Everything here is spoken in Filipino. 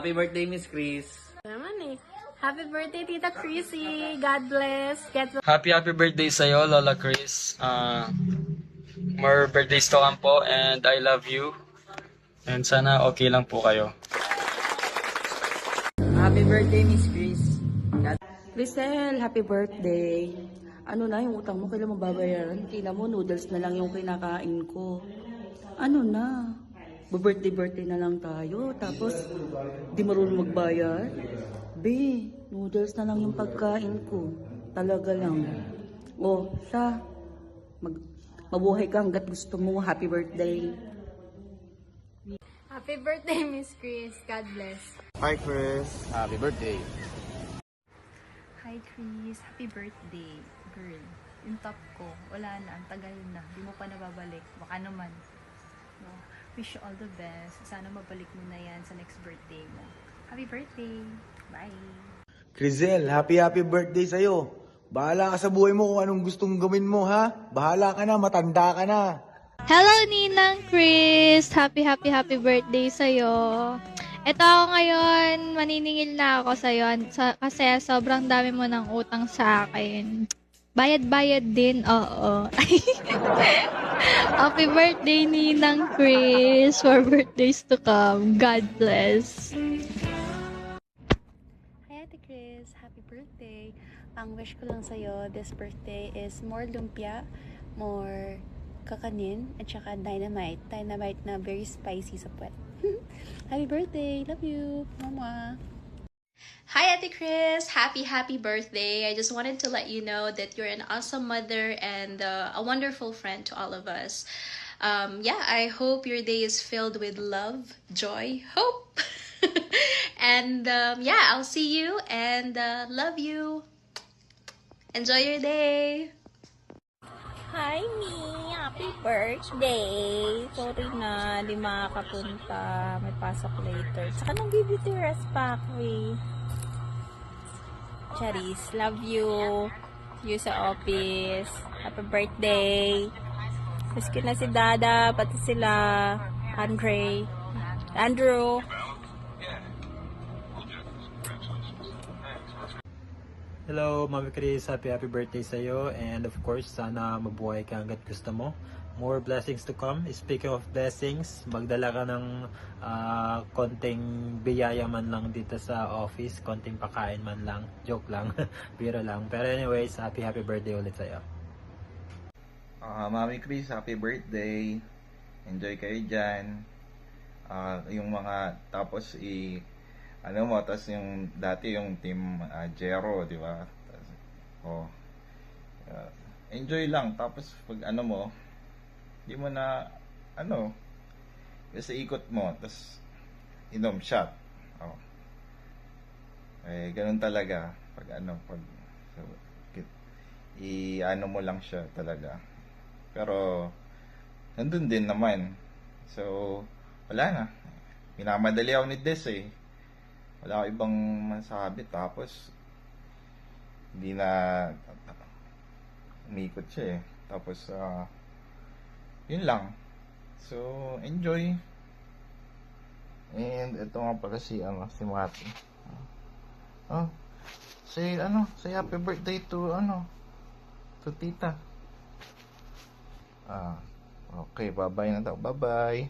Happy birthday, Miss Chris. Naman eh. Happy birthday, Tita Chrissy. God bless. Happy birthday sa'yo, Lola Chris. More birthdays to come po and I love you. And sana okay lang po kayo. Happy birthday, Miss Chris. Crisel, happy birthday. Ano na yung utang mo, kailan mo babayaran? Tina mo, noodles na lang yung kinakain ko. Ano na? Birthday na lang tayo. Tapos, di marunong magbayad? Be, noodles na lang yung pagkain ko. Talaga lang. O, siya. Mabuhay ka hanggat gusto mo. Happy birthday. Happy birthday, Miss Chris. God bless. Hi Chris. Happy birthday. Hi Chris, happy birthday, girl. Yung top ko, wala na, ang tagal na, di mo pa nababalik, baka naman. No? Wish you all the best, sana mabalik mo na yan sa next birthday mo. Happy birthday, bye! Crisel, happy birthday sa'yo. Bahala ka sa buhay mo kung anong gustong gawin mo, ha? Bahala ka na, matanda ka na. Hello, Ninang Chris! Happy birthday sa'yo. Ito ako ngayon, maniningil na ako sa'yo kasi sobrang dami mo ng utang sa akin. Bayad-bayad din, oo. Happy birthday, Ninang Chris! For birthdays to come. God bless! Hi Ate Chris, happy birthday. Ang wish ko lang sa'yo this birthday is more lumpia, more kakanin, at saka dynamite. Dynamite na very spicy sa puwet. Happy birthday! Love you! Mama! Hi Ate Chris! Happy birthday! I just wanted to let you know that you're an awesome mother and a wonderful friend to all of us. I hope your day is filled with love, joy, hope. And I'll see you and love you. Enjoy your day! Hi, Mi! Happy birthday! Sorry na, di makakapunta. May pasok later. Saka nang beauty rest pa ako eh. Charis, love you. See you sa office. Happy birthday! Miss ko na si Dada, pati sila Andrew. Hello, Mami Chris. Happy birthday sa'yo. And of course, sana mabuhay ka hanggat gusto mo. More blessings to come. Speaking of blessings, magdala ka ng konting biyaya man lang dito sa office. Konting pakain man lang. Joke lang. Biro lang. Pero anyways, happy birthday ulit sa'yo. Mami Chris, happy birthday. Enjoy kayo dyan. Yung mga, tapos tapos yung dati yung team Jero, di ba? Enjoy lang. Tapos pag di mo na kasi ikot mo, tapos inom shot. Ganun talaga pag mo lang siya talaga. Pero nandun din naman. So wala na. Minamadali ako ni Des eh. Wala ako ibang masabi, tapos hindi na umikot siya eh. Tapos yun lang. So enjoy. And ito nga pala si Mati. Say happy birthday to tita. Okay, bye-bye na daw. Bye-bye.